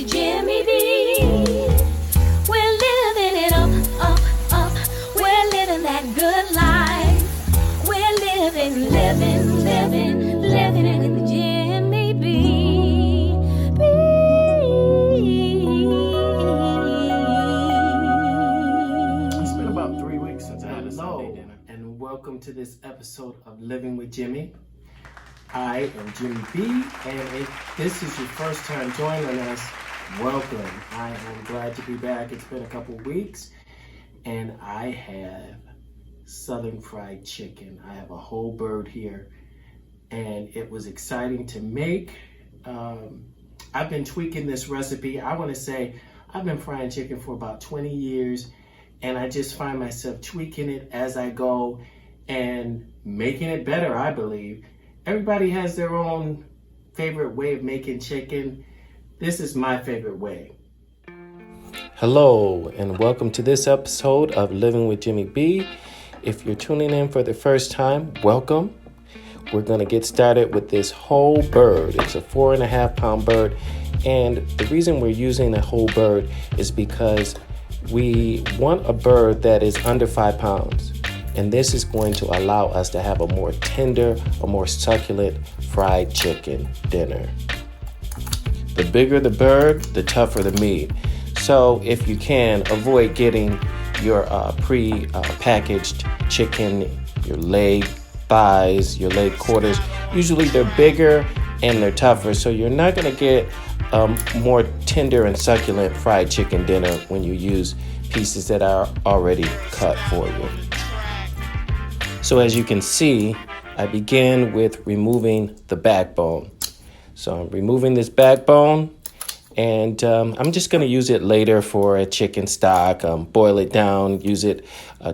with Jimmy B. We're living it up, up, up. We're living that good life. We're living it with Jimmy B. It's been about 3 weeks since I had a Sunday dinner. And welcome to this episode of Living with Jimmy. I am Jimmy B, and if this is your first time joining us, welcome. I am glad to be back. It's been a couple weeks, and I have Southern fried chicken. I have a whole bird here, and it was exciting to make. I've been tweaking this recipe. I want to say I've been frying chicken for about 20 years, and I just find myself tweaking it as I go and making it better, I believe. Everybody has their own favorite way of making chicken. This is my favorite way. Hello, and welcome to this episode of Living with Jimmy B. If you're tuning in for the first time, welcome. We're going to get started with this whole bird. It's a 4.5 pound bird. And the reason we're using a whole bird is because we want a bird that is under 5 pounds. And this is going to allow us to have a more tender, a more succulent fried chicken dinner. The bigger the bird, the tougher the meat. So if you can, avoid getting your pre-packaged chicken, your leg thighs, your leg quarters. Usually they're bigger and they're tougher, so you're not going to get more tender and succulent fried chicken dinner when you use pieces that are already cut for you. So as you can see, I begin with removing the backbone. So I'm removing this backbone, and I'm just going to use it later for a chicken stock, boil it down, use it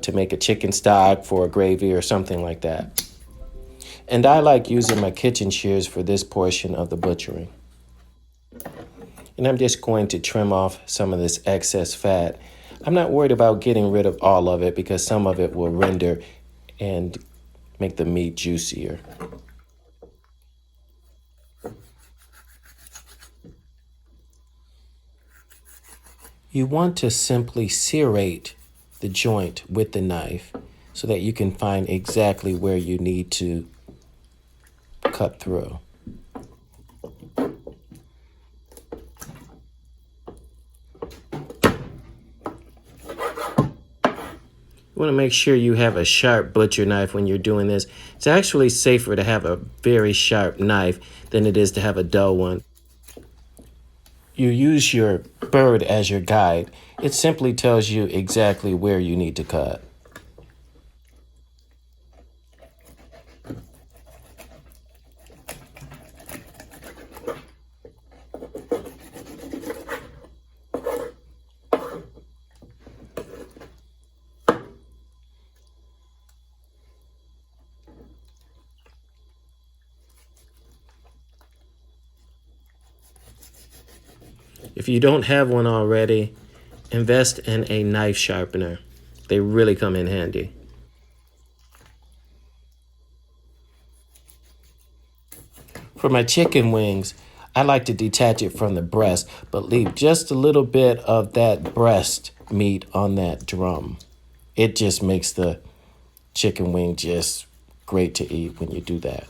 to make a chicken stock for a gravy or something like that. And I like using my kitchen shears for this portion of the butchering. And I'm just going to trim off some of this excess fat. I'm not worried about getting rid of all of it because some of it will render and make the meat juicier. You want to simply serrate the joint with the knife so that you can find exactly where you need to cut through. You want to make sure you have a sharp butcher knife when you're doing this. It's actually safer to have a very sharp knife than it is to have a dull one. You use your bird as your guide. It simply tells you exactly where you need to cut. If you don't have one already, invest in a knife sharpener. They really come in handy. For my chicken wings, I like to detach it from the breast, but leave just a little bit of that breast meat on that drum. It just makes the chicken wing just great to eat when you do that.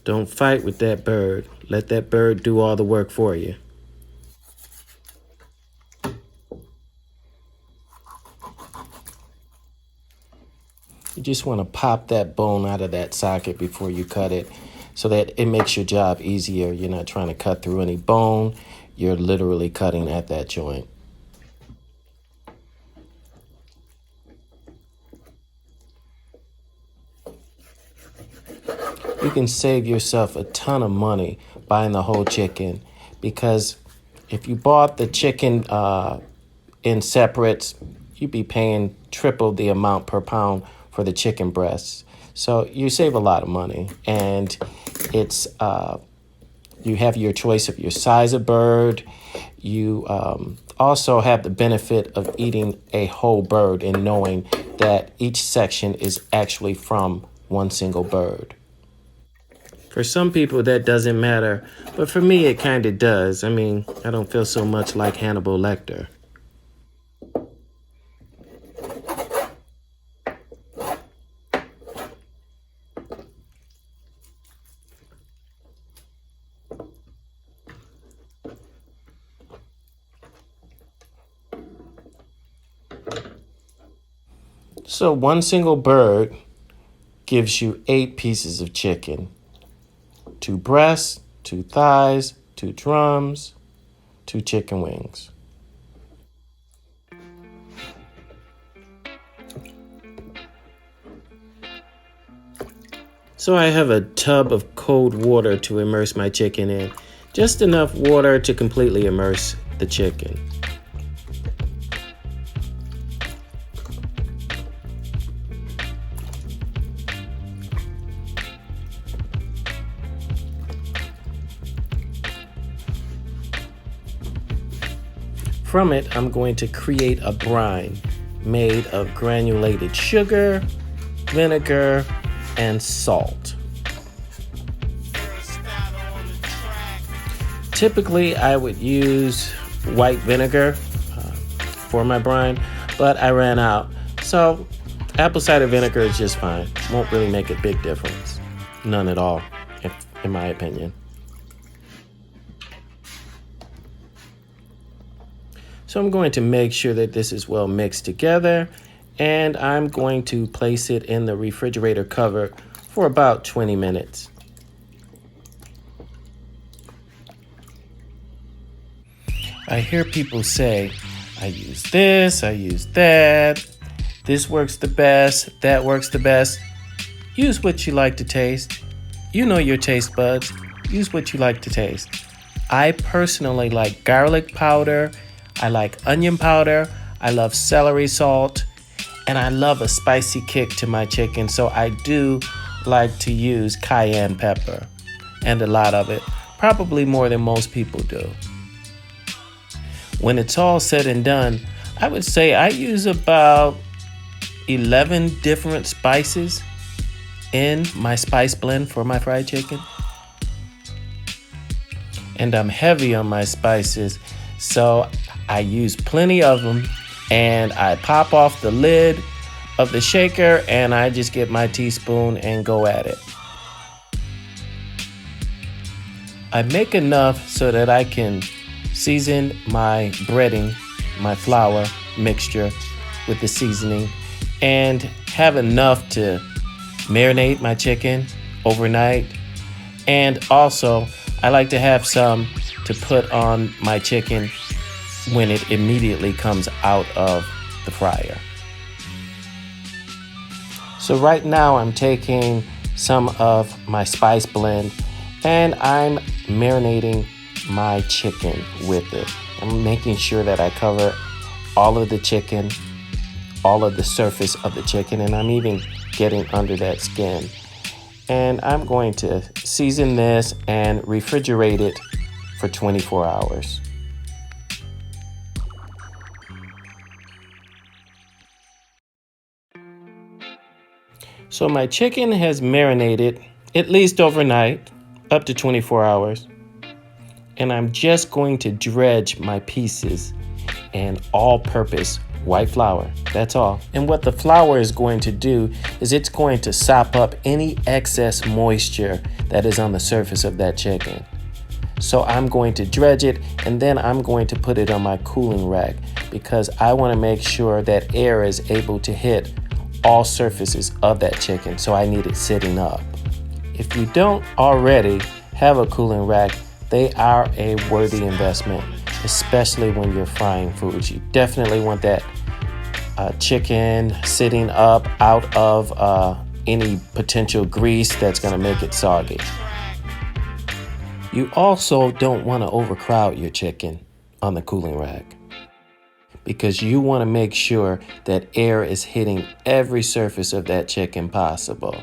Don't fight with that bird. Let that bird do all the work for you. You just want to pop that bone out of that socket before you cut it so that it makes your job easier. You're not trying to cut through any bone. You're literally cutting at that joint. You can save yourself a ton of money buying the whole chicken, because if you bought the chicken in separates, you'd be paying triple the amount per pound for the chicken breasts. So you save a lot of money, and it's you have your choice of your size of bird. You also have the benefit of eating a whole bird and knowing that each section is actually from one single bird. For some people, that doesn't matter, but for me, it kind of does. I mean, I don't feel so much like Hannibal Lecter. So one single bird gives you 8 pieces of chicken. 2 breasts, 2 thighs, 2 drums, 2 chicken wings. So I have a tub of cold water to immerse my chicken in. Just enough water to completely immerse the chicken. From it, I'm going to create a brine made of granulated sugar, vinegar, and salt. Typically, I would use white vinegar for my brine, but I ran out. So apple cider vinegar is just fine. Won't really make a big difference. None at all, in my opinion. So I'm going to make sure that this is well mixed together, and I'm going to place it in the refrigerator cover for about 20 minutes. I hear people say, I use this, I use that, this works the best, that works the best. Use what you like to taste. You know your taste buds. Use what you like to taste. I personally like garlic powder. I like onion powder, I love celery salt, and I love a spicy kick to my chicken, so I do like to use cayenne pepper, and a lot of it, probably more than most people do. When it's all said and done, I would say I use about 11 different spices in my spice blend for my fried chicken. And I'm heavy on my spices, so I use plenty of them, and I pop off the lid of the shaker and I just get my teaspoon and go at it. I make enough so that I can season my breading, my flour mixture with the seasoning, and have enough to marinate my chicken overnight. And also, I like to have some to put on my chicken when it immediately comes out of the fryer. So right now I'm taking some of my spice blend and I'm marinating my chicken with it. I'm making sure that I cover all of the chicken, all of the surface of the chicken, and I'm even getting under that skin. And I'm going to season this and refrigerate it for 24 hours. So my chicken has marinated at least overnight, up to 24 hours. And I'm just going to dredge my pieces in all-purpose white flour. That's all. And what the flour is going to do is it's going to sop up any excess moisture that is on the surface of that chicken. So I'm going to dredge it, and then I'm going to put it on my cooling rack because I want to make sure that air is able to hit all surfaces of that chicken. So I need it sitting up. If you don't already have a cooling rack, they are a worthy investment, especially when you're frying foods. You definitely want that chicken sitting up out of any potential grease that's going to make it soggy. You also don't want to overcrowd your chicken on the cooling rack because you want to make sure that air is hitting every surface of that chicken possible.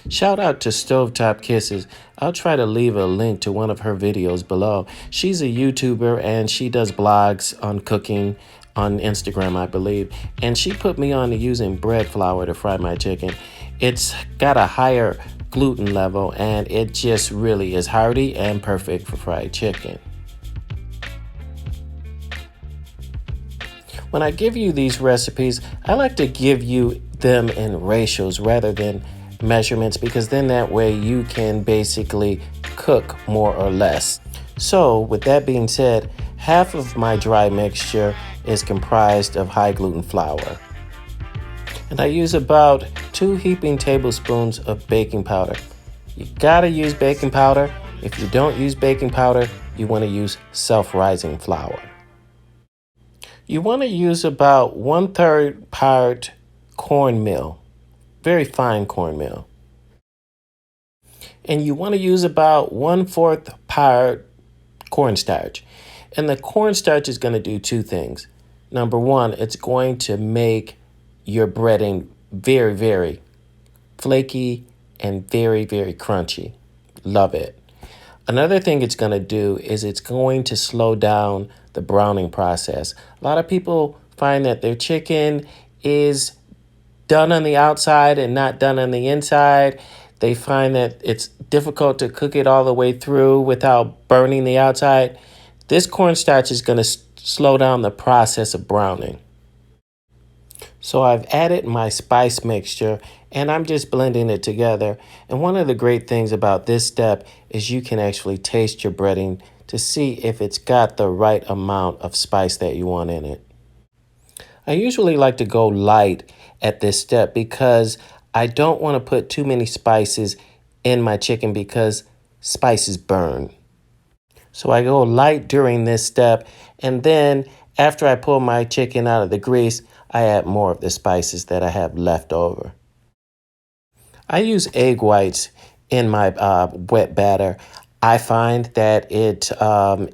Shout out to Stovetop Kisses. I'll try to leave a link to one of her videos below. She's a YouTuber and she does blogs on cooking on Instagram, I believe. And she put me on to using bread flour to fry my chicken. It's got a higher gluten level and it just really is hearty and perfect for fried chicken. When I give you these recipes, I like to give you them in ratios rather than measurements because then that way you can basically cook more or less. So with that being said, half of my dry mixture is comprised of high gluten flour. And I use about 2 heaping tablespoons of baking powder. You gotta use baking powder. If you don't use baking powder, you wanna use self-rising flour. You wanna use about 1/3 part cornmeal. Very fine cornmeal. And you want to use about 1/4 part cornstarch. And the cornstarch is going to do 2 things. Number one, it's going to make your breading very, very flaky and very, very crunchy. Love it. Another thing it's going to do is it's going to slow down the browning process. A lot of people find that their chicken is done on the outside and not done on the inside. They find that it's difficult to cook it all the way through without burning the outside. This cornstarch is going to slow down the process of browning. So I've added my spice mixture and I'm just blending it together. And one of the great things about this step is you can actually taste your breading to see if it's got the right amount of spice that you want in it. I usually like to go light at this step because I don't want to put too many spices in my chicken because spices burn. So I go light during this step, and then after I pull my chicken out of the grease, I add more of the spices that I have left over. I use egg whites in my wet batter. I find that it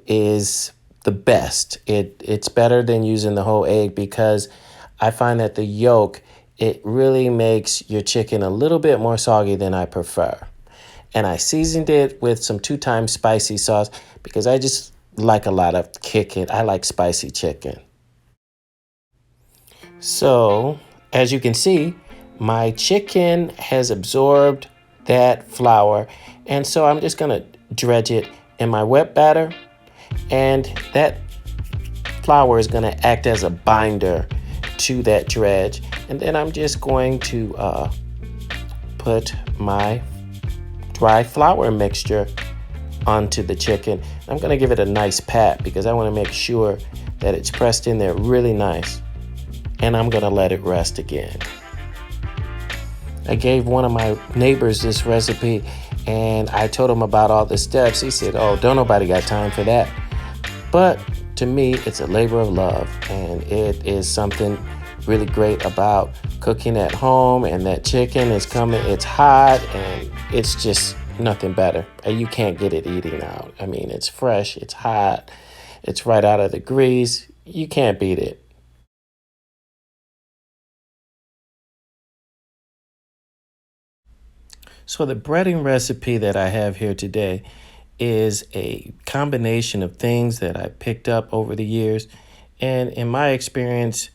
is the best. It's better than using the whole egg because I find that the yolk, it really makes your chicken a little bit more soggy than I prefer. And I seasoned it with some 2 times spicy sauce because I just like a lot of kick it. I like spicy chicken. So as you can see, my chicken has absorbed that flour. And so I'm just going to dredge it in my wet batter. And that flour is going to act as a binder to that dredge. And then I'm just going to put my dry flour mixture onto the chicken. I'm going to give it a nice pat because I want to make sure that it's pressed in there really nice. And I'm going to let it rest again. I gave one of my neighbors this recipe And I told him about all the steps. He said, oh, don't nobody got time for that. But to me, it's a labor of love, and it is something really great about cooking at home. And that chicken is coming, it's hot, and it's just nothing better. You can't get it eating out. I mean, it's fresh, it's hot, it's right out of the grease. You can't beat it. So the breading recipe that I have here today is a combination of things that I picked up over the years. And in my experience,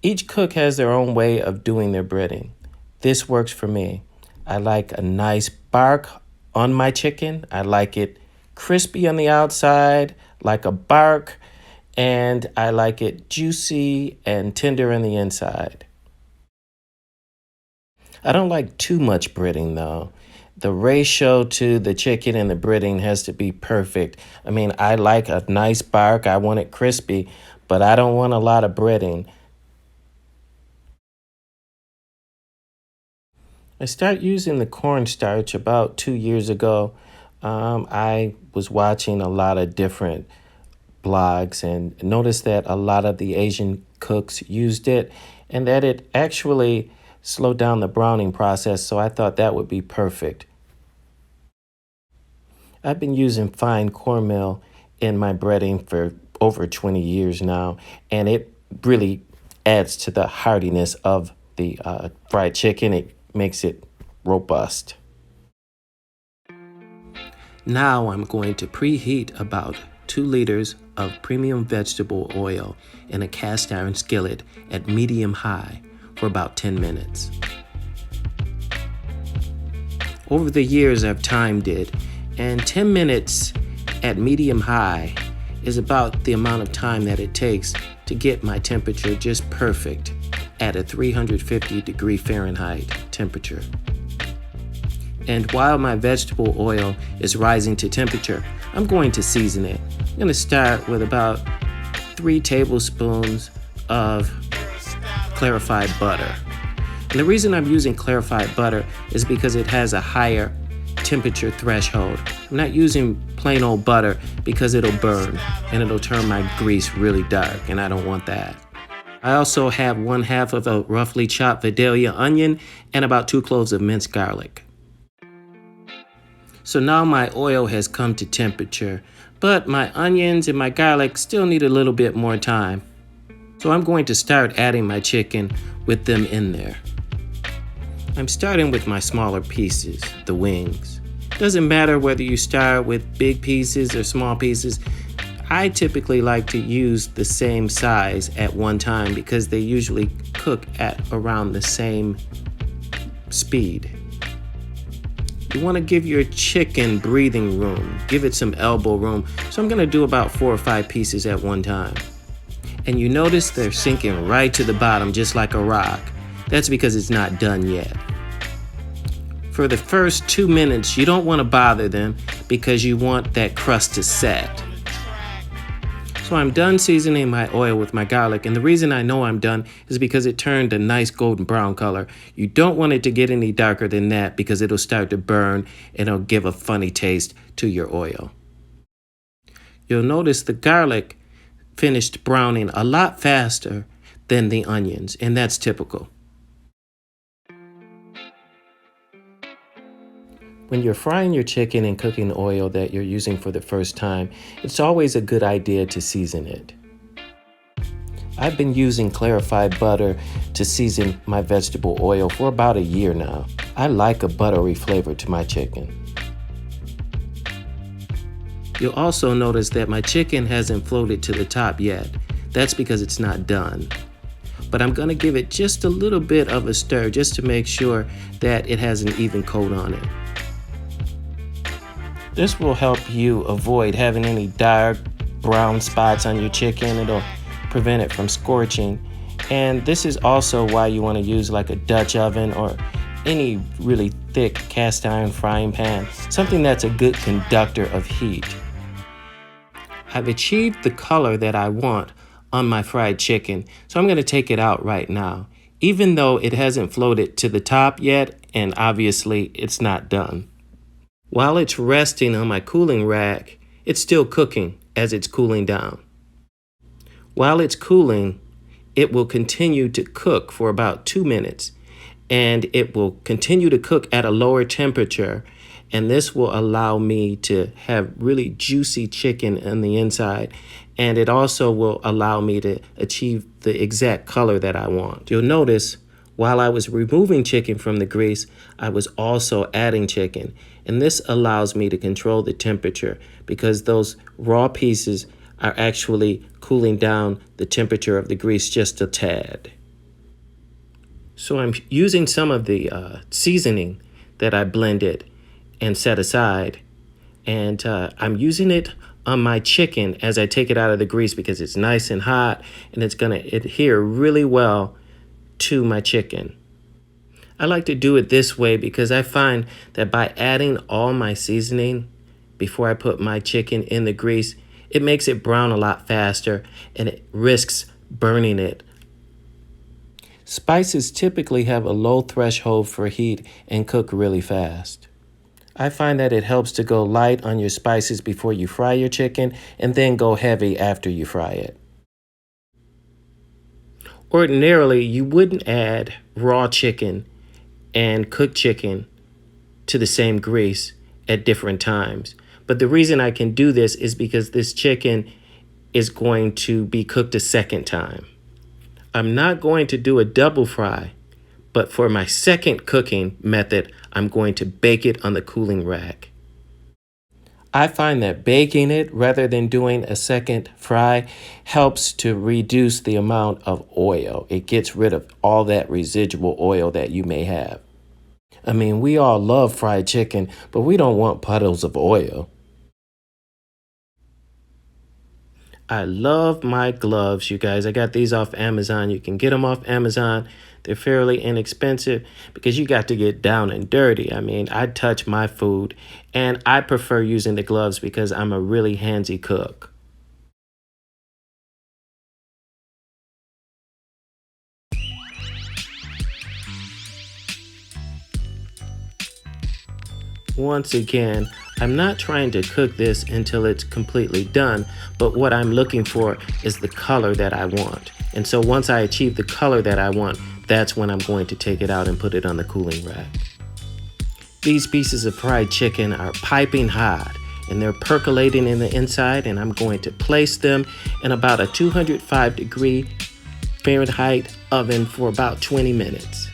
each cook has their own way of doing their breading. This works for me. I like a nice bark on my chicken. I like it crispy on the outside, like a bark, and I like it juicy and tender on the inside. I don't like too much breading though. The ratio to the chicken and the breading has to be perfect. I mean, I like a nice bark. I want it crispy, but I don't want a lot of breading. I started using the cornstarch about 2 years ago. I was watching a lot of different blogs and noticed that a lot of the Asian cooks used it and that it actually slowed down the browning process, so I thought that would be perfect. I've been using fine cornmeal in my breading for over 20 years now, and it really adds to the heartiness of the fried chicken. It makes it robust. Now I'm going to preheat about 2 liters of premium vegetable oil in a cast iron skillet at medium high for about 10 minutes. Over the years, I've timed it, and 10 minutes at medium high is about the amount of time that it takes to get my temperature just perfect at a 350 degree Fahrenheit temperature. And while my vegetable oil is rising to temperature, I'm going to season it. I'm going to start with about 3 tablespoons of clarified butter. And the reason I'm using clarified butter is because it has a higher temperature threshold. I'm not using plain old butter because it'll burn and it'll turn my grease really dark, and I don't want that. I also have 1/2 of a roughly chopped Vidalia onion and about 2 cloves of minced garlic. So now my oil has come to temperature, but my onions and my garlic still need a little bit more time. So I'm going to start adding my chicken with them in there. I'm starting with my smaller pieces, the wings. Doesn't matter whether you start with big pieces or small pieces. I typically like to use the same size at one time because they usually cook at around the same speed. You want to give your chicken breathing room, give it some elbow room. So I'm going to do about 4 or 5 pieces at one time. And you notice they're sinking right to the bottom just like a rock. That's because it's not done yet. For the first 2 minutes, you don't want to bother them because you want that crust to set. So I'm done seasoning my oil with my garlic, and the reason I know I'm done is because it turned a nice golden brown color. You don't want it to get any darker than that because it'll start to burn and it'll give a funny taste to your oil. You'll notice the garlic finished browning a lot faster than the onions, and that's typical. When you're frying your chicken and cooking oil that you're using for the first time, it's always a good idea to season it. I've been using clarified butter to season my vegetable oil for about a year now. I like a buttery flavor to my chicken. You'll also notice that my chicken hasn't floated to the top yet. That's because it's not done. But I'm gonna give it just a little bit of a stir just to make sure that it has an even coat on it. This will help you avoid having any dark brown spots on your chicken. It'll prevent it from scorching. And this is also why you want to use like a Dutch oven or any really thick cast iron frying pan, something that's a good conductor of heat. I've achieved the color that I want on my fried chicken, so I'm going to take it out right now, even though it hasn't floated to the top yet, and obviously it's not done. While it's resting on my cooling rack, it's still cooking as it's cooling down. While it's cooling, it will continue to cook for about 2 minutes, and it will continue to cook at a lower temperature, and this will allow me to have really juicy chicken on the inside, and it also will allow me to achieve the exact color that I want. You'll notice while I was removing chicken from the grease, I was also adding chicken, and this allows me to control the temperature because those raw pieces are actually cooling down the temperature of the grease just a tad. So I'm using some of the seasoning that I blended and set aside, and I'm using it on my chicken as I take it out of the grease because it's nice and hot and it's going to adhere really well to my chicken. I like to do it this way because I find that by adding all my seasoning before I put my chicken in the grease, it makes it brown a lot faster and it risks burning it. Spices typically have a low threshold for heat and cook really fast. I find that it helps to go light on your spices before you fry your chicken and then go heavy after you fry it. Ordinarily, you wouldn't add raw chicken and cooked chicken to the same grease at different times. But the reason I can do this is because this chicken is going to be cooked a second time. I'm not going to do a double fry, but for my second cooking method, I'm going to bake it on the cooling rack. I find that baking it rather than doing a second fry helps to reduce the amount of oil. It gets rid of all that residual oil that you may have. I mean, we all love fried chicken, but we don't want puddles of oil. I love my gloves, you guys. I got these off Amazon. You can get them off Amazon. They're fairly inexpensive because you got to get down and dirty. I mean, I touch my food, and I prefer using the gloves because I'm a really handsy cook. Once again, I'm not trying to cook this until it's completely done, but what I'm looking for is the color that I want. And so once I achieve the color that I want, that's when I'm going to take it out and put it on the cooling rack. These pieces of fried chicken are piping hot and they're percolating in the inside, and I'm going to place them in about a 205-degree Fahrenheit oven for about 20 minutes.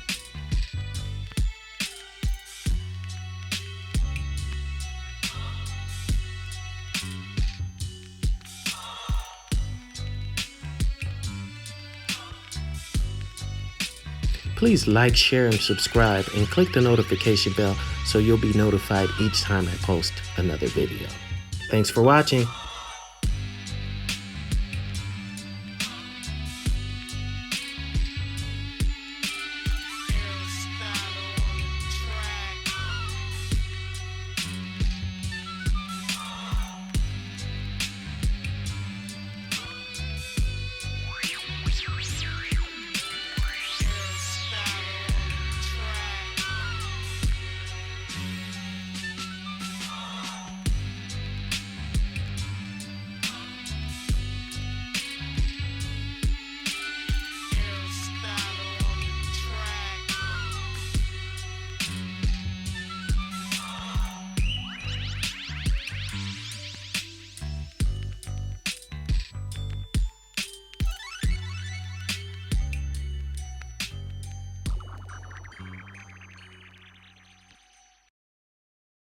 Please like, share, and subscribe, and click the notification bell so you'll be notified each time I post another video. Thanks for watching.